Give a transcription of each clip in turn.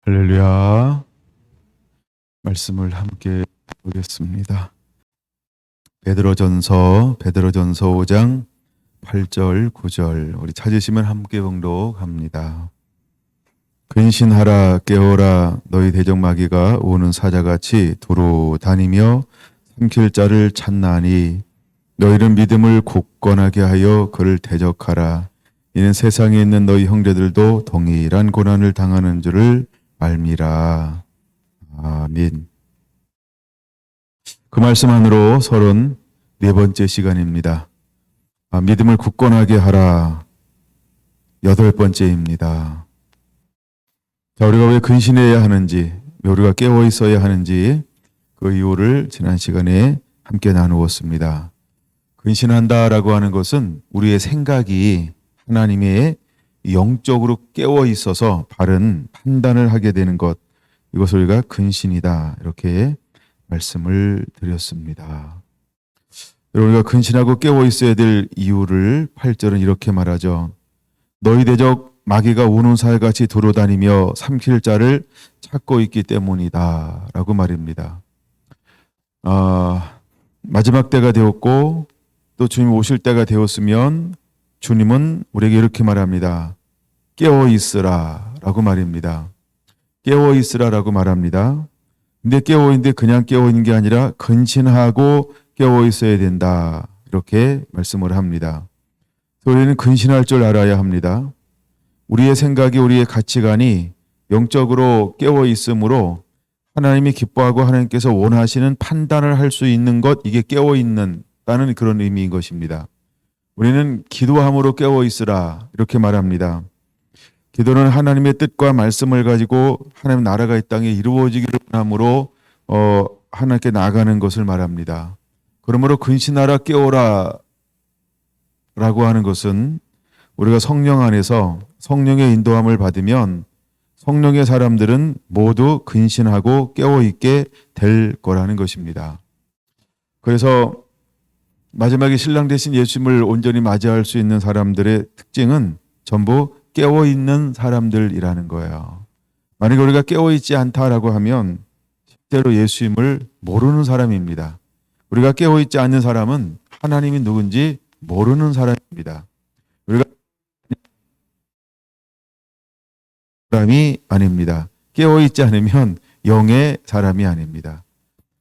할렐루야. 말씀을 함께 보겠습니다. 베드로전서 5장 8절 9절 우리 찾으시면 함께 봉독합니다. 근신하라 깨어라 너희 대적마귀가 오는 사자같이 도로 다니며 삼킬 자를 찾나니 너희는 믿음을 굳건하게 하여 그를 대적하라. 이는 세상에 있는 너희 형제들도 동일한 고난을 당하는 줄을 알미라. 아멘. 그 말씀 안으로 34번째 시간입니다. 믿음을 굳건하게 하라. 8번째입니다. 자, 우리가 왜 근신해야 하는지, 우리가 깨어 있어야 하는지 그 이유를 지난 시간에 함께 나누었습니다. 근신한다라고 하는 것은 우리의 생각이 하나님의 영적으로 깨어 있어서 바른 판단을 하게 되는 것, 이것을 우리가 근신이다 이렇게 말씀을 드렸습니다. 우리가 근신하고 깨어 있어야 될 이유를 8절은 이렇게 말하죠. 너희 대적 마귀가 우는 사자같이 돌아다니며 삼킬 자를 찾고 있기 때문이다 라고 말입니다. 마지막 때가 되었고 또 주님 오실 때가 되었으면 주님은 우리에게 이렇게 말합니다. 깨어 있으라 라고 말입니다. 깨어 있으라 라고 말합니다. 근데 깨어 있는데 그냥 깨어 있는 게 아니라 근신하고 깨어 있어야 된다 이렇게 말씀을 합니다. 우리는 근신할 줄 알아야 합니다. 우리의 생각이 우리의 가치관이 영적으로 깨어 있으므로 하나님이 기뻐하고 하나님께서 원하시는 판단을 할 수 있는 것, 이게 깨어 있는다는 그런 의미인 것입니다. 우리는 기도함으로 깨어 있으라 이렇게 말합니다. 기도는 하나님의 뜻과 말씀을 가지고 하나님 나라가 이 땅에 이루어지기를 원함으로 하나님께 나아가는 것을 말합니다. 그러므로 근신하라 깨어라 라고 하는 것은 우리가 성령 안에서 성령의 인도함을 받으면 성령의 사람들은 모두 근신하고 깨어 있게 될 거라는 것입니다. 그래서 마지막에 신랑 되신 예수님을 온전히 맞이할 수 있는 사람들의 특징은 전부 깨어 있는 사람들이라는 거예요. 만약에 우리가 깨어 있지 않다라고 하면 실제로 예수님을 모르는 사람입니다. 우리가 깨어 있지 않는 사람은 하나님이 누군지 모르는 사람입니다. 우리가 사람이 아닙니다. 깨어 있지 않으면 영의 사람이 아닙니다.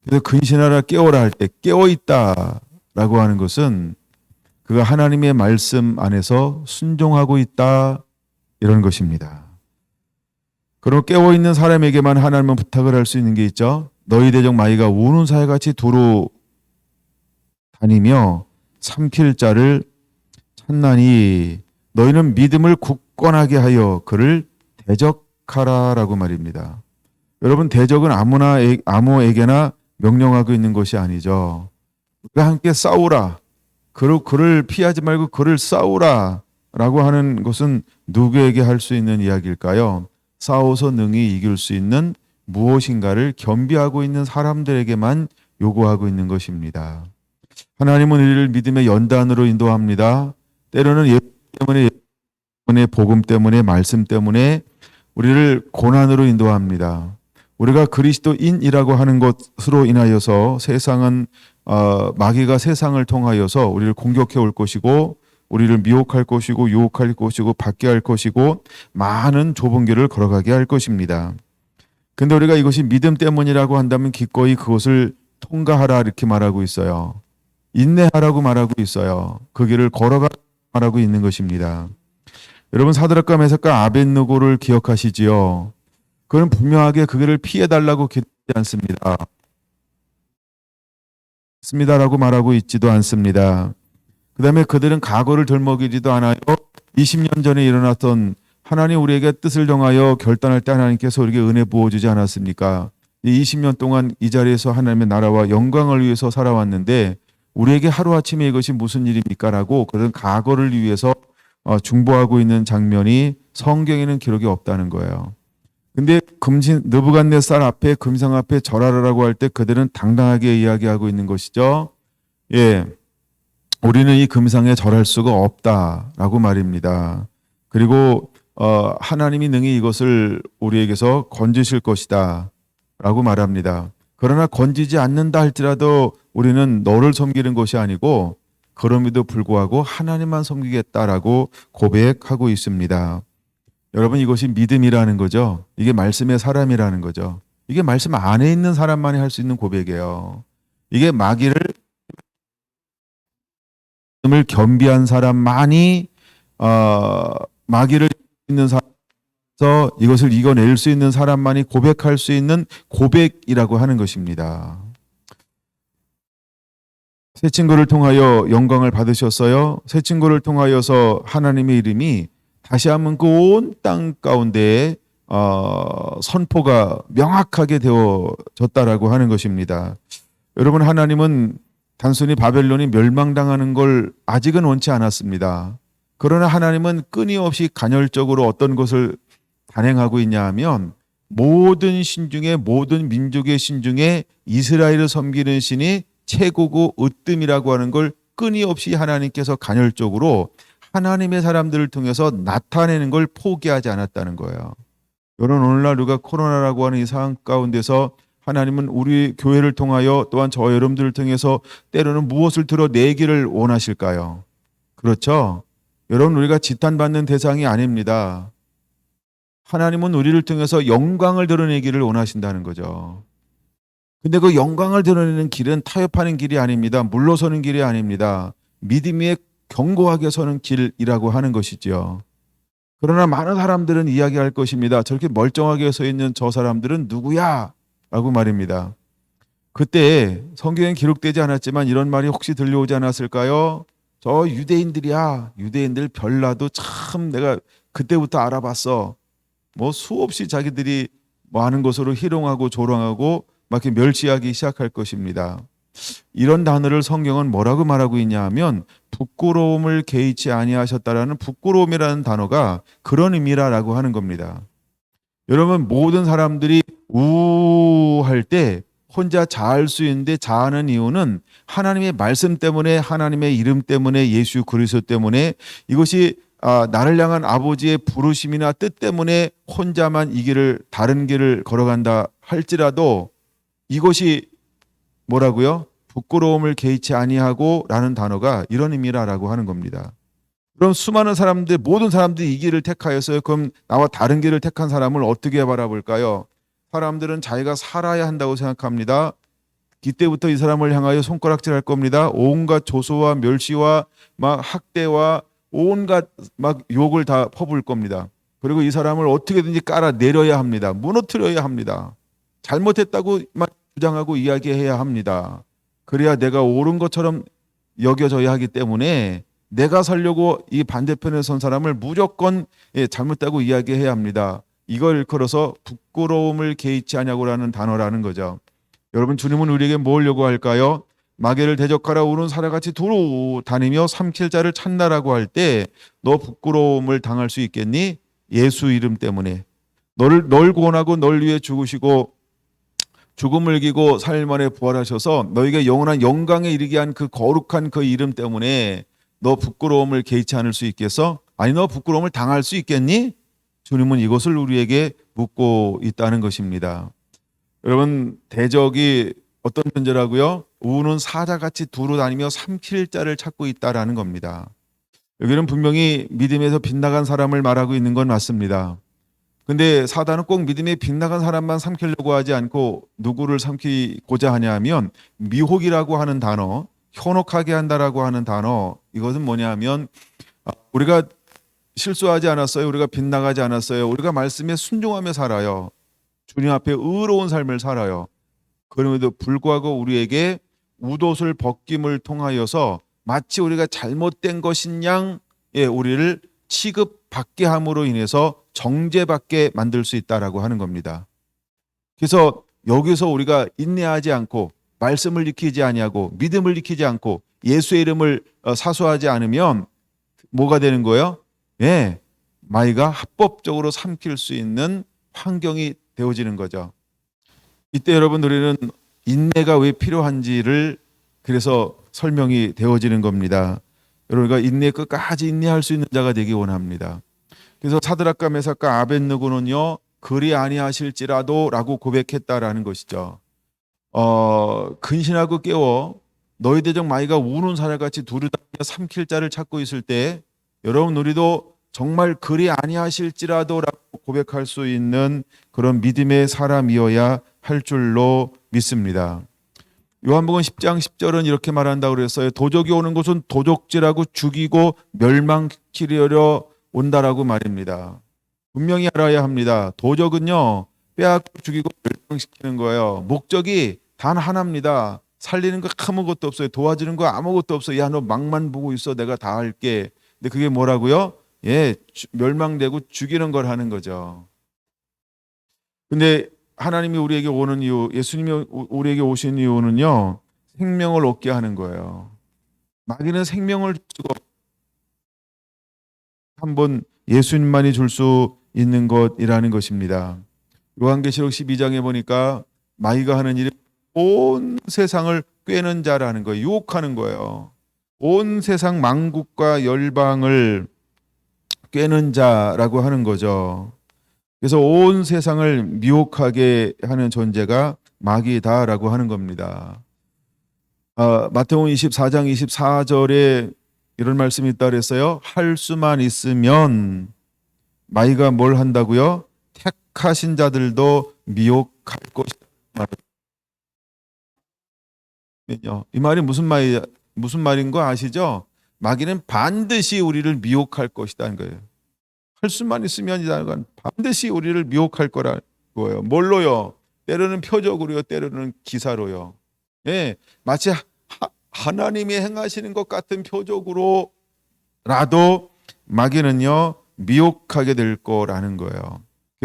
그래서 근신하라 깨어라 할 때 깨어 있다라고 하는 것은 그가 하나님의 말씀 안에서 순종하고 있다 이런 것입니다. 그럼 깨어 있는 사람에게만 하나님은 부탁을 할 수 있는 게 있죠. 너희 대적 마귀가 우는 사자같이 도로 다니며 삼킬 자를 찾나니 너희는 믿음을 굳건하게 하여 그를 대적하라라고 말입니다. 여러분, 대적은 아무에게나 명령하고 있는 것이 아니죠. 우리가 함께 싸우라. 그를 피하지 말고 그를 싸우라 라고 하는 것은 누구에게 할 수 있는 이야기일까요? 싸워서 능히 이길 수 있는 무엇인가를 겸비하고 있는 사람들에게만 요구하고 있는 것입니다. 하나님은 우리를 믿음의 연단으로 인도합니다. 때로는 예수 때문에 복음 때문에 말씀 때문에 우리를 고난으로 인도합니다. 우리가 그리스도인이라고 하는 것으로 인하여서 세상은 마귀가 세상을 통하여서 우리를 공격해 올 것이고 우리를 미혹할 것이고 유혹할 것이고 받게 할 것이고 많은 좁은 길을 걸어가게 할 것입니다. 근데 우리가 이것이 믿음 때문이라고 한다면 기꺼이 그것을 통과하라 이렇게 말하고 있어요. 인내하라고 말하고 있어요. 그 길을 걸어가라고 말하고 있는 것입니다. 여러분, 사드락과 메삭과 아벳느고를 기억하시지요? 그는 분명하게 그 길을 피해달라고 기도하지 않습니다. 습니다라고 말하고 있지도 않습니다. 그 다음에 그들은 각오를 덜먹이지도 않아요. 20년 전에 일어났던 하나님 우리에게 뜻을 정하여 결단할 때 하나님께서 우리에게 은혜 부어주지 않았습니까? 이 20년 동안 이 자리에서 하나님의 나라와 영광을 위해서 살아왔는데 우리에게 하루아침에 이것이 무슨 일입니까? 라고 그런 각오를 위해서 중보하고 있는 장면이 성경에는 기록이 없다는 거예요. 근데 느부갓네살 앞에 금상 앞에 절하라라고 할 때 그들은 당당하게 이야기하고 있는 것이죠. 예, 우리는 이 금상에 절할 수가 없다라고 말입니다. 그리고 하나님이 능히 이것을 우리에게서 건지실 것이다 라고 말합니다. 그러나 건지지 않는다 할지라도 우리는 너를 섬기는 것이 아니고 그럼에도 불구하고 하나님만 섬기겠다라고 고백하고 있습니다. 여러분, 이것이 믿음이라는 거죠. 이게 말씀의 사람이라는 거죠. 이게 말씀 안에 있는 사람만이 할 수 있는 고백이에요. 이게 마귀를 겸비한 사람만이 마귀를 있는 사람에서 이것을 이겨낼 수 있는 사람만이 고백할 수 있는 고백이라고 하는 것입니다. 새 친구를 통하여 영광을 받으셨어요. 새 친구를 통하여서 하나님의 이름이 다시 한번 그 온 땅 가운데에 선포가 명확하게 되어졌다라고 하는 것입니다. 여러분, 하나님은 단순히 바벨론이 멸망당하는 걸 아직은 원치 않았습니다. 그러나 하나님은 끊임없이 간헐적으로 어떤 것을 단행하고 있냐 하면 모든 신 중에, 모든 민족의 신 중에 이스라엘을 섬기는 신이 최고고 으뜸이라고 하는 걸 끊임없이 하나님께서 간헐적으로 하나님의 사람들을 통해서 나타내는 걸 포기하지 않았다는 거예요. 여러분, 오늘날 우리가 코로나라고 하는 이 상황 가운데서 하나님은 우리 교회를 통하여 또한 저 여러분들을 통해서 때로는 무엇을 드러내기를 원하실까요? 그렇죠? 여러분, 우리가 지탄받는 대상이 아닙니다. 하나님은 우리를 통해서 영광을 드러내기를 원하신다는 거죠. 근데 그 영광을 드러내는 길은 타협하는 길이 아닙니다. 물러서는 길이 아닙니다. 믿음 위에 견고하게 서는 길이라고 하는 것이지요. 그러나 많은 사람들은 이야기할 것입니다. 저렇게 멀쩡하게 서 있는 저 사람들은 누구야? 라고 말입니다. 그때 성경에 기록되지 않았지만 이런 말이 혹시 들려오지 않았을까요? 저 유대인들이야. 유대인들 별나도 참 내가 그때부터 알아봤어. 뭐 수없이 자기들이 뭐 하는 것으로 희롱하고 조롱하고 막 이렇게 멸시하기 시작할 것입니다. 이런 단어를 성경은 뭐라고 말하고 있냐 하면 부끄러움을 개의치 아니하셨다라는 부끄러움이라는 단어가 그런 의미라고 하는 겁니다. 여러분, 모든 사람들이 우할 때 혼자 자할 수 있는데 자하는 이유는 하나님의 말씀 때문에, 하나님의 이름 때문에, 예수 그리스도 때문에, 이것이 나를 향한 아버지의 부르심이나 뜻 때문에 혼자만 이 길을, 다른 길을 걸어간다 할지라도 이것이 뭐라고요? 부끄러움을 개의치 아니하고 라는 단어가 이런 의미라고 하는 겁니다. 그럼 수많은 사람들, 모든 사람들이 이 길을 택하였어요. 그럼 나와 다른 길을 택한 사람을 어떻게 바라볼까요? 사람들은 자기가 살아야 한다고 생각합니다. 이때부터 이 사람을 향하여 손가락질할 겁니다. 온갖 조소와 멸시와 막 학대와 온갖 막 욕을 다 퍼부을 겁니다. 그리고 이 사람을 어떻게든지 깔아내려야 합니다. 무너뜨려야 합니다. 잘못했다고 막 주장하고 이야기해야 합니다. 그래야 내가 옳은 것처럼 여겨져야 하기 때문에 내가 살려고 이 반대편에 선 사람을 무조건 잘못다고 이야기해야 합니다. 이걸 일컬어서 부끄러움을 개의치 아니하고라는 단어라는 거죠. 여러분, 주님은 우리에게 뭘 요구할까요? 마귀를 대적하라 우는 사자같이 두루 다니며 삼킬 자를 찾나라고 할 때 너 부끄러움을 당할 수 있겠니? 예수 이름 때문에 널 구원하고 널 위해 죽으시고 죽음을 이기고 3일 만에 부활하셔서 너에게 영원한 영광에 이르게 한 그 거룩한 그 이름 때문에 너 부끄러움을 개의치 않을 수 있겠어? 아니, 너 부끄러움을 당할 수 있겠니? 주님은 이것을 우리에게 묻고 있다는 것입니다. 여러분, 대적이 어떤 존재라고요? 우는 사자같이 두루 다니며 삼킬 자를 찾고 있다라는 겁니다. 여기는 분명히 믿음에서 빗나간 사람을 말하고 있는 건 맞습니다. 근데 사단은 꼭 믿음에 빗나간 사람만 삼키려고 하지 않고 누구를 삼키고자 하냐 하면 미혹이라고 하는 단어, 현혹하게 한다라고 하는 단어, 이것은 뭐냐 하면 우리가 실수하지 않았어요. 우리가 빗나가지 않았어요. 우리가 말씀에 순종하며 살아요. 주님 앞에 의로운 삶을 살아요. 그럼에도 불구하고 우리에게 웃옷을 벗김을 통하여서 마치 우리가 잘못된 것인 양 우리를 취급받게 함으로 인해서 정죄받게 만들 수 있다라고 하는 겁니다. 그래서 여기서 우리가 인내하지 않고 말씀을 지키지 아니하고 믿음을 지키지 않고 예수의 이름을 사수하지 않으면 뭐가 되는 거예요? 마귀가 합법적으로 삼킬 수 있는 환경이 되어지는 거죠. 이때 여러분, 우리는 인내가 왜 필요한지를 그래서 설명이 되어지는 겁니다. 여러분과 인내 끝까지 인내할 수 있는 자가 되기 원합니다. 그래서 사드락과 메삭과 아벳느고는요, 그리 아니하실지라도라고 고백했다라는 것이죠. 근신하고 깨워 너희 대적 마귀가 우는 사람같이 두루다니며 삼킬 자를 찾고 있을 때, 여러분 우리도 정말 그리 아니하실지라도라고 고백할 수 있는 그런 믿음의 사람이어야 할 줄로 믿습니다. 요한복음 10장 10절은 이렇게 말한다고 그랬어요. 도적이 오는 곳은 도적질하고 죽이고 멸망시키려 온다라고 말입니다. 분명히 알아야 합니다. 도적은요, 빼앗고 죽이고 멸망시키는 거예요. 목적이 단 하나입니다. 살리는 거 아무것도 없어요. 도와주는 거 아무것도 없어요. 야, 너 막만 보고 있어. 내가 다 할게. 근데 그게 뭐라고요? 멸망되고 죽이는 걸 하는 거죠. 근데 하나님이 우리에게 오는 이유, 예수님이 우리에게 오신 이유는요, 생명을 얻게 하는 거예요. 마귀는 생명을 주고 한번 예수님만이 줄 수 있는 것이라는 것입니다. 요한계시록 12장에 보니까 마귀가 하는 일이 온 세상을 꿰는 자라는 거예요. 유혹하는 거예요. 온 세상 만국과 열방을 꿰는 자라고 하는 거죠. 그래서 온 세상을 미혹하게 하는 존재가 마귀다라고 하는 겁니다. 마태복음 24장 24절에 이런 말씀이 있다 그랬어요. 할 수만 있으면 마귀가 뭘 한다고요? 택하신 자들도 미혹할 것이다. 이 말이 무슨 말인 거 아시죠? 마귀는 반드시 우리를 미혹할 것이다는 거예요. 할 수만 있으면 반드시 우리를 미혹할 거라는 거예요. 뭘로요? 때로는 표적으로요, 때로는 기사로요. 마치 하나님이 행하시는 것 같은 표적으로라도 마귀는요, 미혹하게 될 거라는 거예요.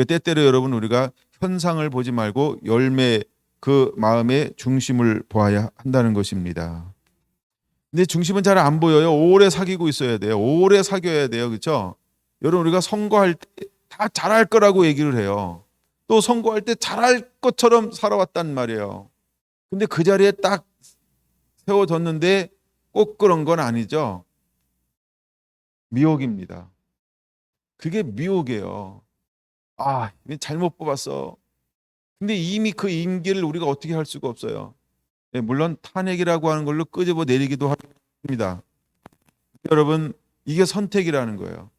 때때로 여러분 우리가 현상을 보지 말고 열매, 그 마음의 중심을 보아야 한다는 것입니다. 근데 중심은 잘 안 보여요. 오래 사귀고 있어야 돼요. 오래 사귀어야 돼요. 그렇죠? 여러분 우리가 선거할 때 다 잘할 거라고 얘기를 해요. 또 선거할 때 잘할 것처럼 살아왔단 말이에요. 근데 그 자리에 딱 세워졌는데 꼭 그런 건 아니죠. 미혹입니다. 그게 미혹이에요. 잘못 뽑았어. 근데 이미 그 임기를 우리가 어떻게 할 수가 없어요. 물론 탄핵이라고 하는 걸로 끄집어 내리기도 합니다. 여러분, 이게 선택이라는 거예요.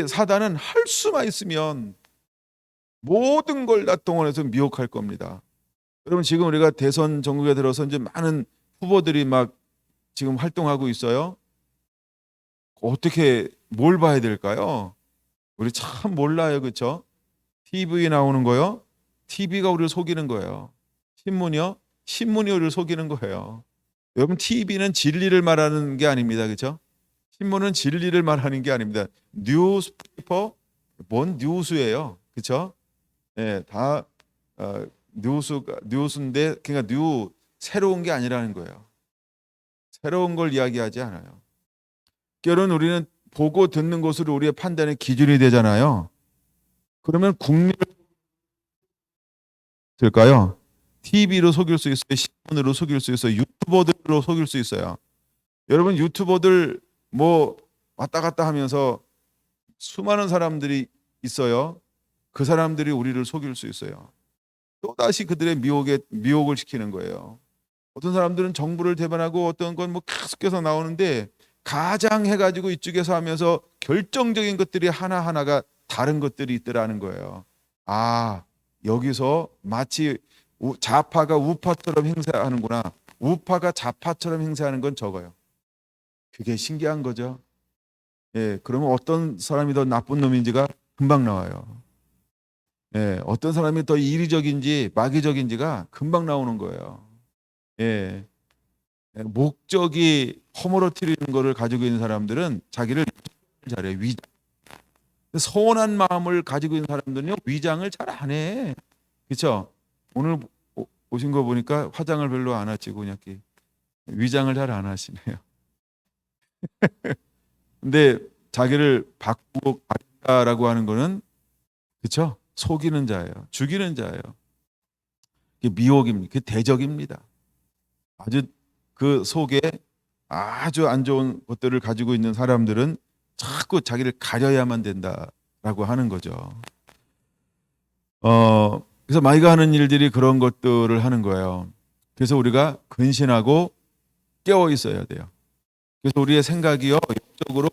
사단은 할 수만 있으면 모든 걸 다 동원해서 미혹할 겁니다. 여러분, 지금 우리가 대선 전국에 들어서 이제 많은 후보들이 막 지금 활동하고 있어요. 어떻게 뭘 봐야 될까요? 우리 참 몰라요, 그렇죠? TV 나오는 거요. TV가 우리를 속이는 거예요. 신문이요. 신문이 우리를 속이는 거예요. 여러분, TV는 진리를 말하는 게 아닙니다, 그렇죠? 신문은 진리를 말하는 게 아닙니다. 뉴스페이퍼, 뭔 뉴스예요, 그렇죠? 다 뉴스인데, 그러니까 새로운 게 아니라는 거예요. 새로운 걸 이야기하지 않아요. 결혼 우리는 보고 듣는 것으로 우리의 판단의 기준이 되잖아요. 그러면 국민을 될까요? TV로 속일 수 있어요. 신문으로 속일 수 있어요. 유튜버들로 속일 수 있어요. 여러분 유튜버들 뭐 왔다 갔다 하면서 수많은 사람들이 있어요. 그 사람들이 우리를 속일 수 있어요. 또다시 그들의 미혹을 시키는 거예요. 어떤 사람들은 정부를 대변하고 어떤 건 뭐 계속해서 나오는데 가장 해가지고 이쪽에서 하면서 결정적인 것들이 하나하나가 다른 것들이 있더라는 거예요. 여기서 마치 좌파가 우파처럼 행세하는구나. 우파가 좌파처럼 행세하는 건 적어요. 그게 신기한 거죠. 그러면 어떤 사람이 더 나쁜 놈인지가 금방 나와요. 어떤 사람이 더 이리적인지 마귀적인지가 금방 나오는 거예요. 목적이 허물어뜨리는 거를 가지고 있는 사람들은 자기를 잘해요. 선한 마음을 가지고 있는 사람들은요, 위장을 잘 안 해. 그렇죠? 오늘 오신 거 보니까 화장을 별로 안 하시고 그냥 위장을 잘 안 하시네요. 근데 자기를 바꾸고 가겠다라고 하는 거는, 그렇죠? 속이는 자예요. 죽이는 자예요. 그게 미혹입니다. 그게 대적입니다. 아주 그 속에 아주 안 좋은 것들을 가지고 있는 사람들은 자꾸 자기를 가려야만 된다라고 하는 거죠. 그래서 마이가 하는 일들이 그런 것들을 하는 거예요. 그래서 우리가 근신하고 깨어 있어야 돼요. 그래서 우리의 생각이요, 영적으로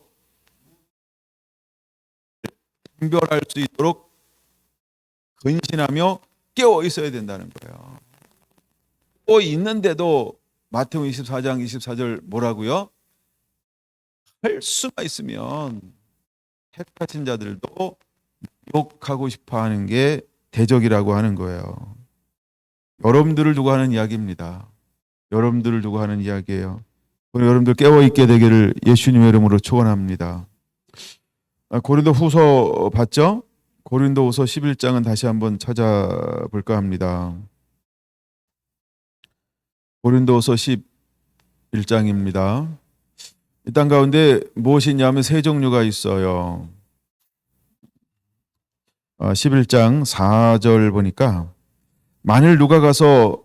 분별할 수 있도록 근신하며 깨어 있어야 된다는 거예요. 깨어 있는데도 마태복음 24장 24절 뭐라고요? 할 수가 있으면 택하신 자들도 욕하고 싶어 하는 게 대적이라고 하는 거예요. 여러분들을 두고 하는 이야기입니다. 여러분들을 두고 하는 이야기예요. 오늘 여러분들 깨어 있게 되기를 예수님의 이름으로 축원합니다. 고린도 후서 봤죠? 고린도 후서 11장은 다시 한번 찾아볼까 합니다. 고린도 후서 11장입니다. 이 땅 가운데 무엇이 있냐면 세 종류가 있어요. 11장 4절 보니까 만일 누가 가서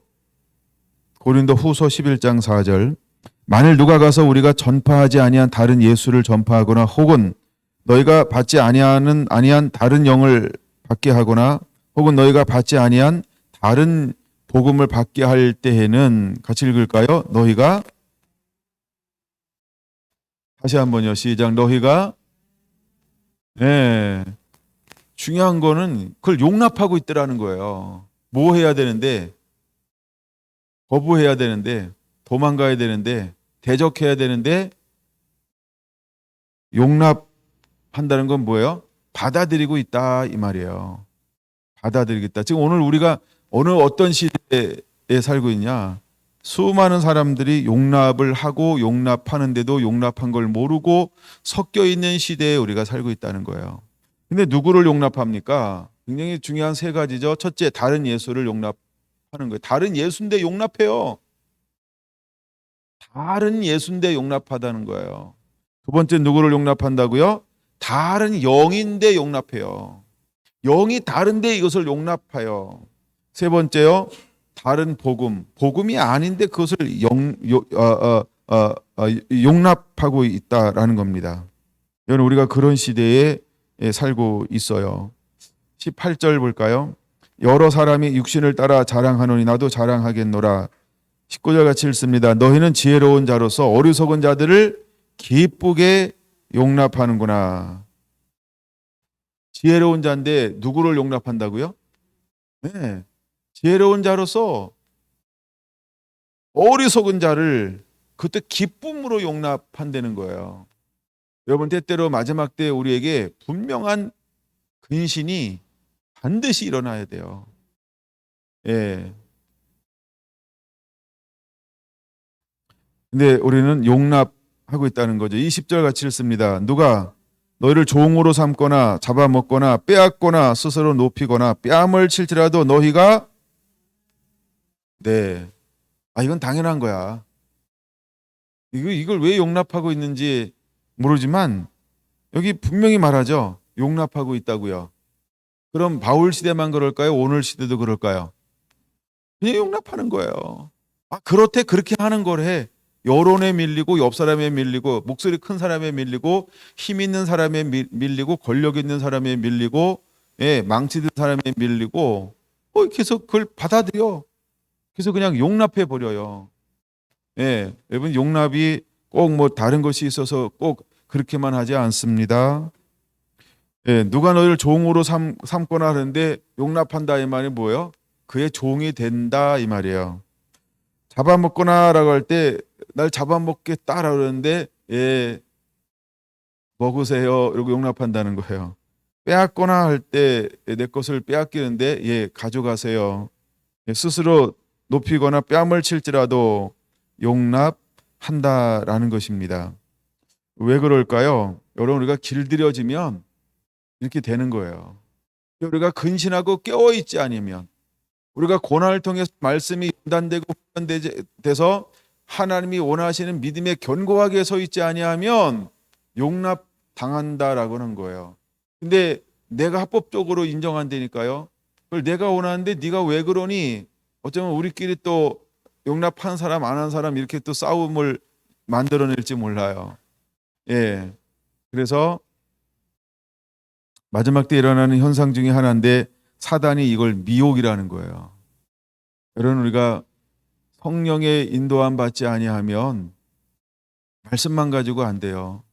고린도 후서 11장 4절 만일 누가 가서 우리가 전파하지 아니한 다른 예수를 전파하거나 혹은 너희가 받지 아니한 다른 영을 받게 하거나 혹은 너희가 받지 아니한 다른 복음을 받게 할 때에는 같이 읽을까요? 너희가 다시 한번요. 시작. 너희가 중요한 거는 그걸 용납하고 있더라는 거예요. 뭐 해야 되는데 거부해야 되는데 도망가야 되는데 대적해야 되는데 용납한다는 건 뭐예요? 받아들이고 있다 이 말이에요. 받아들이겠다. 지금 오늘 우리가 어느 어떤 시대에 살고 있냐? 수많은 사람들이 용납을 하고 용납하는데도 용납한 걸 모르고 섞여 있는 시대에 우리가 살고 있다는 거예요. 근데 누구를 용납합니까? 굉장히 중요한 세 가지죠. 첫째, 다른 예수를 용납하는 거예요. 다른 예수인데 용납해요. 다른 예수인데 용납하다는 거예요. 두 번째, 누구를 용납한다고요? 다른 영인데 용납해요. 영이 다른데 이것을 용납해요. 세 번째요, 다른 복음이 아닌데 그것을 용납하고 있다라는 겁니다. 여러분, 우리가 그런 시대에 살고 있어요. 18절 볼까요? 여러 사람이 육신을 따라 자랑하노니 나도 자랑하겠노라. 19절 같이 읽습니다. 너희는 지혜로운 자로서 어리석은 자들을 기쁘게 용납하는구나. 지혜로운 자인데 누구를 용납한다고요? 네. 지혜로운 자로서 어리석은 자를 그때 기쁨으로 용납한다는 거예요. 여러분, 때때로 마지막 때 우리에게 분명한 근신이 반드시 일어나야 돼요. 예. 근데 우리는 용납하고 있다는 거죠. 20절 같이 읽습니다. 누가 너희를 종으로 삼거나 잡아먹거나 빼앗거나 스스로 높이거나 뺨을 칠지라도 너희가 이건 당연한 거야. 이걸 왜 용납하고 있는지 모르지만 여기 분명히 말하죠. 용납하고 있다고요. 그럼 바울 시대만 그럴까요? 오늘 시대도 그럴까요? 그냥 용납하는 거예요. 그렇대, 그렇게 하는 거래. 여론에 밀리고 옆 사람에 밀리고 목소리 큰 사람에 밀리고 힘 있는 사람에 밀리고 권력 있는 사람에 밀리고 망치든 사람에 밀리고 계속 그걸 받아들여. 그래서 그냥 용납해 버려요. 여러분, 용납이 꼭 뭐 다른 것이 있어서 꼭 그렇게만 하지 않습니다. 누가 너희를 종으로 삼거나 하는데 용납한다 이 말이 뭐예요? 그의 종이 된다 이 말이에요. 잡아먹거나라고 할 때 날 잡아먹겠다라고 그러는데 먹으세요 이러고 용납한다는 거예요. 빼앗거나 할 때 내 것을 빼앗기는데 가져가세요. 스스로 높이거나 뺨을 칠지라도 용납한다라는 것입니다. 왜 그럴까요? 여러분, 우리가 길들여지면 이렇게 되는 거예요. 우리가 근신하고 깨어있지 않으면, 우리가 고난을 통해서 말씀이 연단되고 훈련돼서 하나님이 원하시는 믿음에 견고하게 서 있지 아니하면 용납당한다라고 하는 거예요. 근데 내가 합법적으로 인정 안 되니까요. 그걸 내가 원하는데 네가 왜 그러니? 어쩌면 우리끼리 또 용납한 사람 안 한 사람 이렇게 또 싸움을 만들어낼지 몰라요. 그래서 마지막 때 일어나는 현상 중에 하나인데 사단이 이걸 미혹이라는 거예요. 여러분, 우리가 성령의 인도함 받지 아니하면 말씀만 가지고 안 돼요.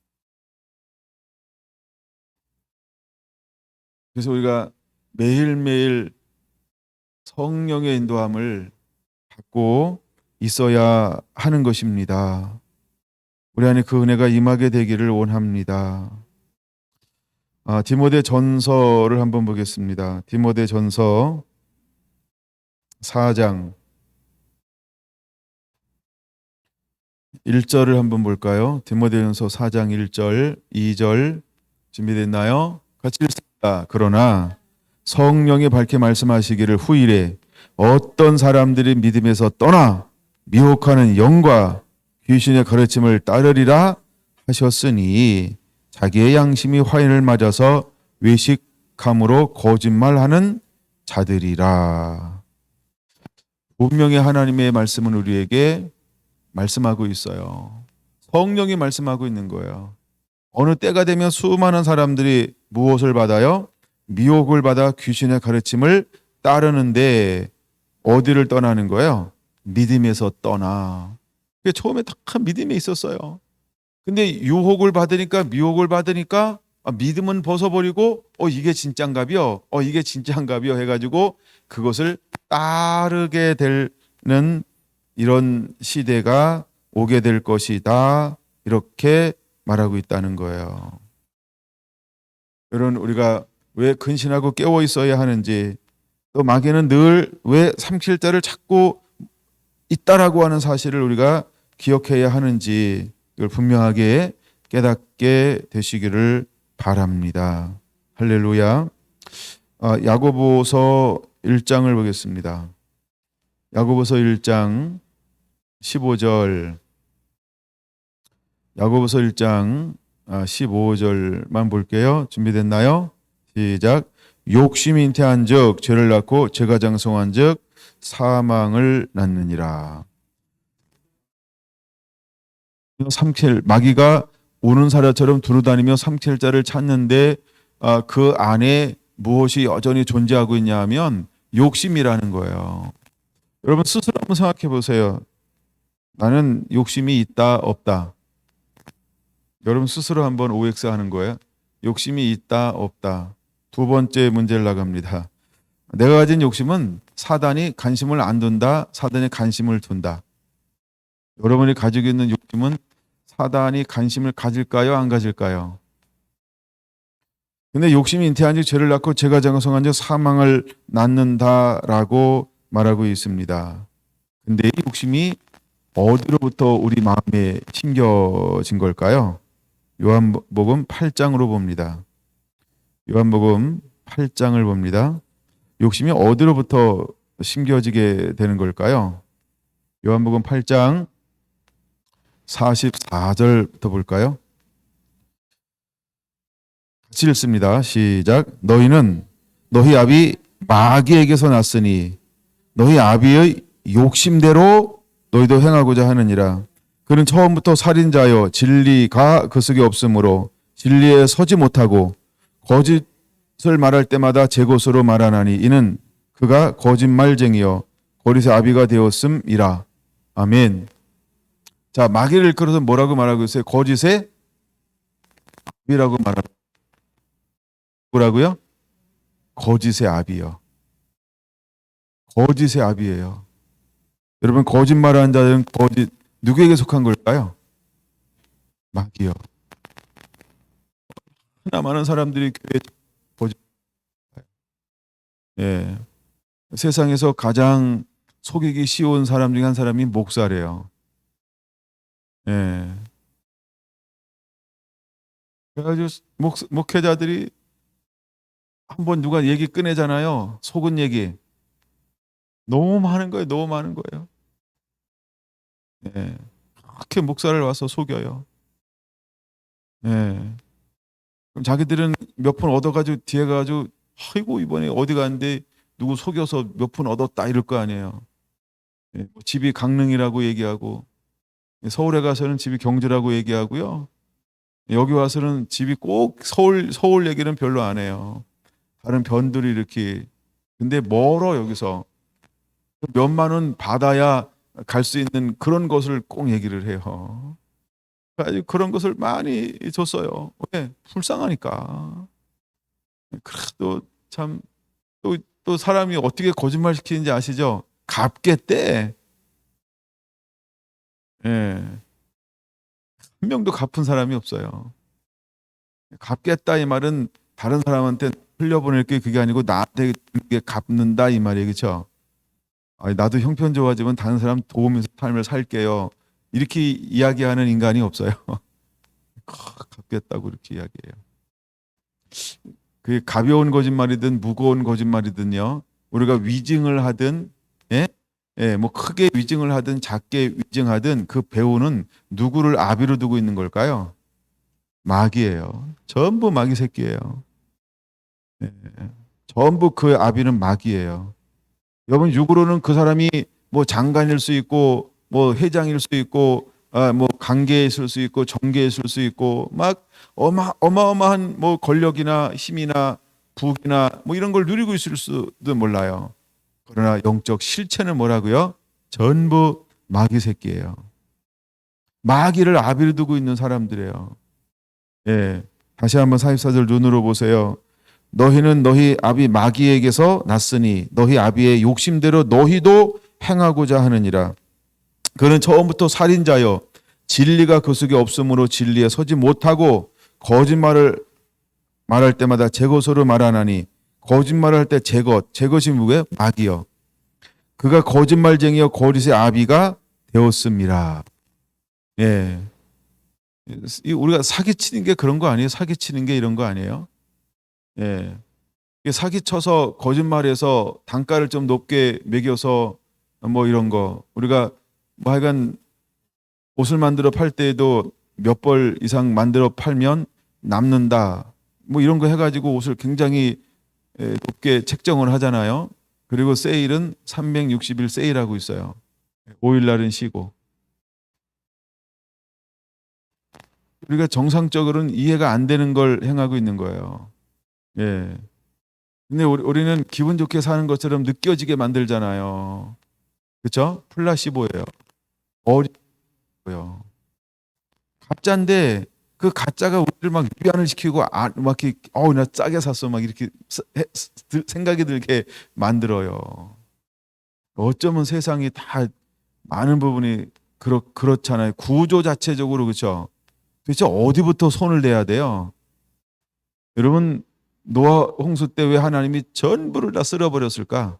그래서 우리가 매일매일 성령의 인도함을 받고 있어야 하는 것입니다. 우리 안에 그 은혜가 임하게 되기를 원합니다. 디모데 전서를 한번 보겠습니다. 디모데 전서 4장 1절을 한번 볼까요? 디모데 전서 4장 1절, 2절 준비됐나요? 같이 읽습니다. 그러나 성령이 밝게 말씀하시기를 후일에 어떤 사람들이 믿음에서 떠나 미혹하는 영과 귀신의 가르침을 따르리라 하셨으니 자기의 양심이 화인을 맞아서 외식함으로 거짓말하는 자들이라. 분명히 하나님의 말씀은 우리에게 말씀하고 있어요. 성령이 말씀하고 있는 거예요. 어느 때가 되면 수많은 사람들이 무엇을 받아요? 미혹을 받아 귀신의 가르침을 따르는데 어디를 떠나는 거예요? 믿음에서 떠나. 처음에 다 믿음에 있었어요. 근데 유혹을 받으니까 미혹을 받으니까 믿음은 벗어버리고 이게 진짠가비요? 이게 진짠가비요? 해가지고 그것을 따르게 되는 이런 시대가 오게 될 것이다. 이렇게 말하고 있다는 거예요. 여러분, 우리가 왜 근신하고 깨어 있어야 하는지, 또 마귀는 늘 왜 삼킬자를 찾고 있다라고 하는 사실을 우리가 기억해야 하는지 이걸 분명하게 깨닫게 되시기를 바랍니다. 할렐루야. 야고보서 1장을 보겠습니다. 야고보서 1장 15절, 야고보서 1장 15절만 볼게요. 준비됐나요? 시작. 욕심이 잉태한 즉 죄를 낳고 죄가 장성한 즉 사망을 낳느니라. 마귀가 우는 사자처럼 두루다니며 삼킬자를 찾는데 그 안에 무엇이 여전히 존재하고 있냐 하면 욕심이라는 거예요. 여러분 스스로 한번 생각해 보세요. 나는 욕심이 있다 없다. 여러분 스스로 한번 OX 하는 거예요. 욕심이 있다 없다. 두 번째 문제를 나갑니다. 내가 가진 욕심은 사단이 관심을 안 둔다, 사단이 관심을 둔다. 여러분이 가지고 있는 욕심은 사단이 관심을 가질까요, 안 가질까요? 근데 욕심이 잉태한 즉 죄를 낳고 죄가 장성한 즉 사망을 낳는다라고 말하고 있습니다. 근데 이 욕심이 어디로부터 우리 마음에 심겨진 걸까요? 요한복음 8장으로 봅니다. 요한복음 8장을 봅니다. 욕심이 어디로부터 심겨지게 되는 걸까요? 요한복음 8장 44절부터 볼까요? 같이 읽습니다. 시작. 너희는 너희 아비 마귀에게서 났으니 너희 아비의 욕심대로 너희도 행하고자 하느니라. 그는 처음부터 살인자여 진리가 그 속에 없으므로 진리에 서지 못하고 거짓을 말할 때마다 제 것으로 말하나니 이는 그가 거짓말쟁이여 거짓의 아비가 되었음이라. 아멘. 자, 마귀를 일컬어서 뭐라고 말하고 있어요? 거짓의 아비라고 말하고. 뭐라고요? 거짓의 아비요. 거짓의 아비예요. 여러분, 거짓말하는 자들은 거짓 누구에게 속한 걸까요? 마귀요. 하나 많은 사람들이 교회 거짓. 예. 세상에서 가장 속이기 쉬운 사람 중에 한 사람이 목사래요. 예. 그래가지고 목회자들이 한번 누가 얘기 꺼내잖아요. 속은 얘기. 너무 많은 거예요. 너무 많은 거예요. 예. 그렇게 목사를 와서 속여요. 예. 그럼 자기들은 몇 푼 얻어가지고 뒤에 가가지고 아이고 이번에 어디 갔는데 누구 속여서 몇 푼 얻었다 이럴 거 아니에요. 예. 집이 강릉이라고 얘기하고 서울에 가서는 집이 경주라고 얘기하고요. 여기 와서는 집이 꼭 서울 얘기는 별로 안 해요. 다른 변들이 이렇게. 근데 멀어 여기서. 몇만 원 받아야 갈 수 있는 그런 것을 꼭 얘기를 해요. 그런 것을 많이 줬어요. 왜? 불쌍하니까. 그래도 참, 또 사람이 어떻게 거짓말 시키는지 아시죠? 갚겠대. 예. 한 명도 갚은 사람이 없어요. 갚겠다 이 말은 다른 사람한테 흘려보낼 게 그게 아니고 나한테 그게 갚는다 이 말이에요. 그렇죠? 아니, 나도 형편 좋아지면 다른 사람 도우면서 삶을 살게요. 이렇게 이야기하는 인간이 없어요. 갚겠다고 이렇게 이야기해요. 그게 가벼운 거짓말이든 무거운 거짓말이든요. 우리가 위증을 하든, 예? 예, 뭐 크게 위증을 하든 작게 위증하든 그 배우는 누구를 아비로 두고 있는 걸까요? 마귀예요. 전부 마귀 새끼예요. 예, 전부 그 아비는 마귀예요. 여러분 육으로는 그 사람이 뭐 장관일 수 있고 뭐 회장일 수 있고 뭐 관계에 있을 수 있고 정계에 있을 수 있고 막 어마어마한 뭐 권력이나 힘이나 부귀나 뭐 이런 걸 누리고 있을 수도 몰라요. 그러나 영적 실체는 뭐라고요? 전부 마귀 새끼예요. 마귀를 아비로 두고 있는 사람들이에요. 예. 다시 한번 44절 눈으로 보세요. 너희는 너희 아비 마귀에게서 났으니 너희 아비의 욕심대로 너희도 행하고자 하느니라. 그는 처음부터 살인자여 진리가 그 속에 없으므로 진리에 서지 못하고 거짓말을 말할 때마다 제 것으로 말하나니 거짓말을 할 때 제 것이 누구예요? 마귀여. 그가 거짓말쟁이여 거짓의 아비가 되었습니다. 예. 우리가 사기치는 게 그런 거 아니에요? 사기치는 게 이런 거 아니에요? 예. 사기쳐서 거짓말해서 단가를 좀 높게 매겨서 뭐 이런 거. 우리가 뭐 하여간 옷을 만들어 팔 때에도 몇 벌 이상 만들어 팔면 남는다. 뭐 이런 거 해가지고 옷을 굉장히 높게 책정을 하잖아요. 그리고 세일은 360일 세일하고 있어요. 5일 날은 쉬고. 우리가 정상적으로는 이해가 안 되는 걸 행하고 있는 거예요. 예. 근데 우리는 기분 좋게 사는 것처럼 느껴지게 만들잖아요. 그렇죠? 플라시보예요. 어려워요. 가짜인데 그 가짜가 우리를 막 위안을 시키고 막 이렇게 나 싸게 샀어 막 이렇게 생각이 들게 만들어요. 어쩌면 세상이 다 많은 부분이 그렇잖아요. 구조 자체적으로 그렇죠. 도대체 어디부터 손을 대야 돼요? 여러분 노아 홍수 때 왜 하나님이 전부를 다 쓸어버렸을까?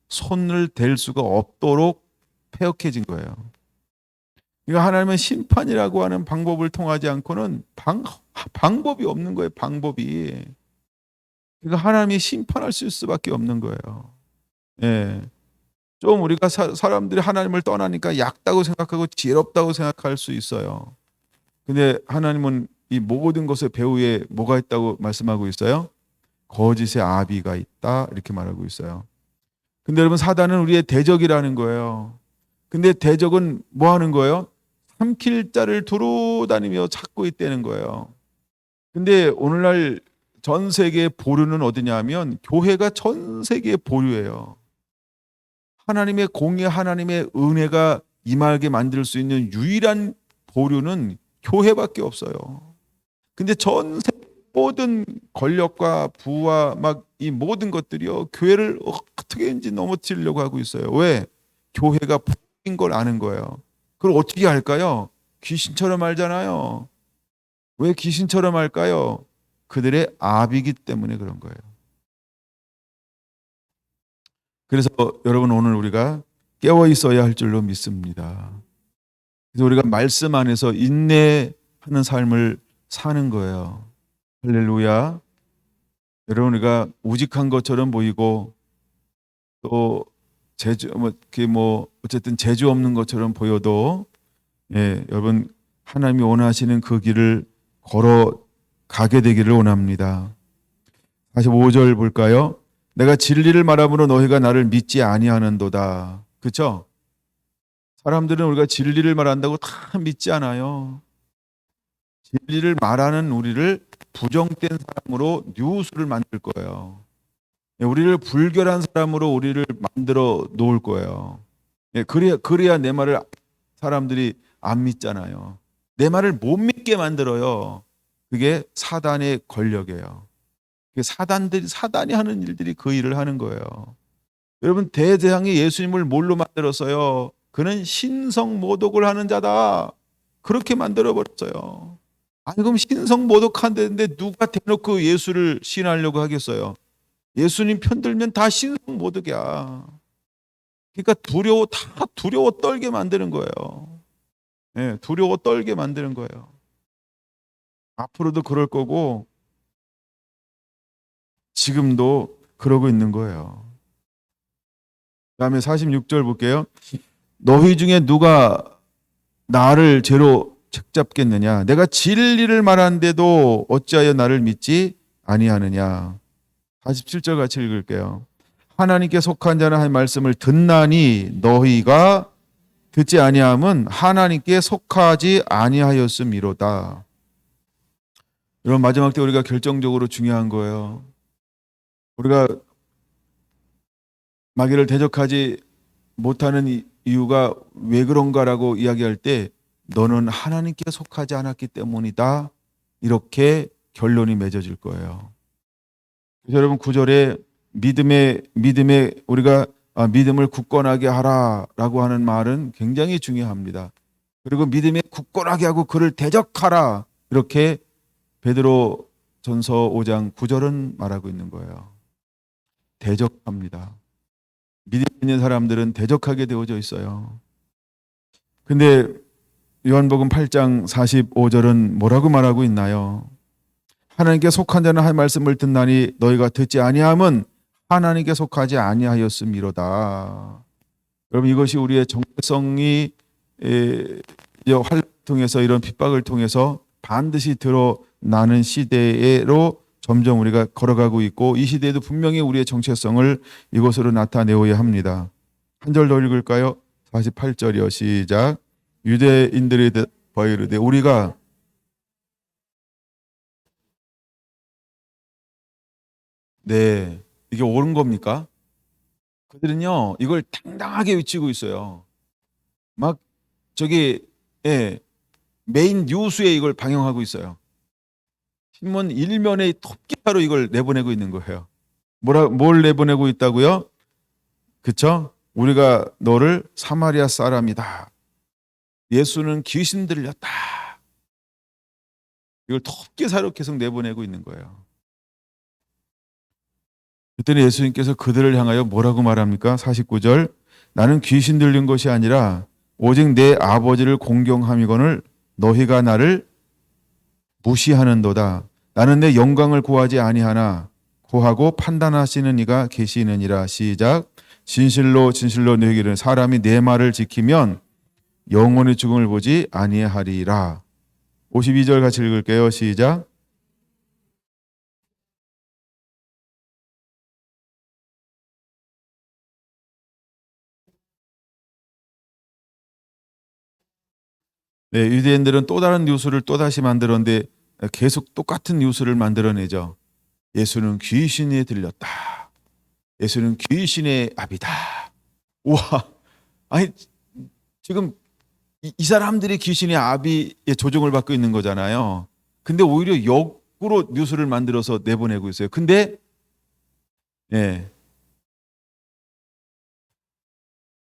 손을 댈 수가 없도록 폐역해진 거예요. 그러니까 하나님은 심판이라고 하는 방법을 통하지 않고는 방법이 없는 거예요. 방법이. 그러니까 하나님이 심판할 수밖에 없는 거예요. 예. 좀 우리가 사람들이 하나님을 떠나니까 얕다고 생각하고 지혜롭다고 생각할 수 있어요. 근데 하나님은 이 모든 것의 배후에 뭐가 있다고 말씀하고 있어요? 거짓의 아비가 있다 이렇게 말하고 있어요. 근데 여러분 사단은 우리의 대적이라는 거예요. 근데 대적은 뭐 하는 거예요? 삼킬 자를 두루 다니며 찾고 있다는 거예요. 근데 오늘날 전 세계의 보류는 어디냐 하면 교회가 전 세계의 보류예요. 하나님의 공의 하나님의 은혜가 임하게 만들 수 있는 유일한 보류는 교회밖에 없어요. 근데 전 세계 모든 권력과 부와 막 이 모든 것들이요 교회를 어떻게든지 넘어뜨리려고 하고 있어요. 왜? 교회가 보인 걸 아는 거예요. 그걸 어떻게 할까요? 귀신처럼 알잖아요. 왜 귀신처럼 할까요? 그들의 아비기 때문에 그런 거예요. 그래서 여러분 오늘 우리가 깨어 있어야 할 줄로 믿습니다. 그래서 우리가 말씀 안에서 인내하는 삶을 사는 거예요. 할렐루야. 여러분 우리가 우직한 것처럼 보이고 또 어쨌든 재주 없는 것처럼 보여도 여러분 하나님이 원하시는 그 길을 걸어가게 되기를 원합니다. 45절 볼까요? 내가 진리를 말함으로 너희가 나를 믿지 아니하는도다. 그렇죠? 사람들은 우리가 진리를 말한다고 다 믿지 않아요. 진리를 말하는 우리를 부정된 사람으로 뉴스를 만들 거예요. 우리를 불결한 사람으로 우리를 만들어 놓을 거예요. 그래야 내 말을 사람들이 안 믿잖아요. 내 말을 못 믿게 만들어요. 그게 사단의 권력이에요. 사단이 하는 일들이 그 일을 하는 거예요. 여러분, 대재앙이 예수님을 뭘로 만들었어요? 그는 신성모독을 하는 자다. 그렇게 만들어 버렸어요. 아니, 그럼 신성모독한다는데 누가 대놓고 예수를 신하려고 하겠어요? 예수님 편들면 다 신성모독이야. 그러니까 다 두려워 떨게 만드는 거예요. 네, 두려워 떨게 만드는 거예요. 앞으로도 그럴 거고 지금도 그러고 있는 거예요. 다음에 46절 볼게요. 너희 중에 누가 나를 죄로 책잡겠느냐? 내가 진리를 말하는데도 어찌하여 나를 믿지 아니하느냐? 47절 같이 읽을게요. 하나님께 속한 자는 한 말씀을 듣나니 너희가 듣지 아니함은 하나님께 속하지 아니하였음이로다. 여러분, 마지막 때 우리가 결정적으로 중요한 거예요. 우리가 마귀를 대적하지 못하는 이유가 왜 그런가라고 이야기할 때 너는 하나님께 속하지 않았기 때문이다. 이렇게 결론이 맺어질 거예요. 그래서 여러분 9절에 믿음에 우리가 믿음을 굳건하게 하라라고 하는 말은 굉장히 중요합니다. 그리고 믿음에 굳건하게 하고 그를 대적하라. 이렇게 베드로 전서 5장 9절은 말하고 있는 거예요. 대적합니다. 믿음 있는 사람들은 대적하게 되어져 있어요. 근데 요한복음 8장 45절은 뭐라고 말하고 있나요? 하나님께 속한 자는 할 말씀을 듣나니 너희가 듣지 아니함은 하나님께 속하지 아니하였음이로다. 여러분, 이것이 우리의 정체성이 활동을 통해서 이런 핍박을 통해서 반드시 드러나는 시대로 점점 우리가 걸어가고 있고 이 시대에도 분명히 우리의 정체성을 이것으로 나타내어야 합니다. 한 절 더 읽을까요? 48절이요. 시작. 유대인들이 이르되 우리가 네, 이게 옳은 겁니까? 그들은요 이걸 당당하게 외치고 있어요. 막 메인 뉴스에 이걸 방영하고 있어요. 신문 일면에 톱기사로 이걸 내보내고 있는 거예요. 뭘 내보내고 있다고요? 그쵸? 우리가 너를 사마리아 사람이다. 예수는 귀신 들렸다. 이걸 톱기사로 계속 내보내고 있는 거예요. 그때는 예수님께서 그들을 향하여 뭐라고 말합니까? 49절. 나는 귀신 들린 것이 아니라 오직 내 아버지를 공경함이거늘 너희가 나를 무시하는도다. 나는 내 영광을 구하지 아니하나 구하고 판단하시는 이가 계시느니라. 시작. 진실로 진실로 너희에게 이르노니 사람이 내 말을 지키면 영원히 죽음을 보지 아니하리라. 52절 같이 읽을게요. 시작. 네, 유대인들은 또 다른 뉴스를 또다시 만들었는데 계속 똑같은 뉴스를 만들어내죠. 예수는 귀신에 들렸다. 예수는 귀신의 아비다. 우와, 아니 지금 이 사람들이 귀신의 아비의 조종을 받고 있는 거잖아요. 근데 오히려 역으로 뉴스를 만들어서 내보내고 있어요. 근데 예,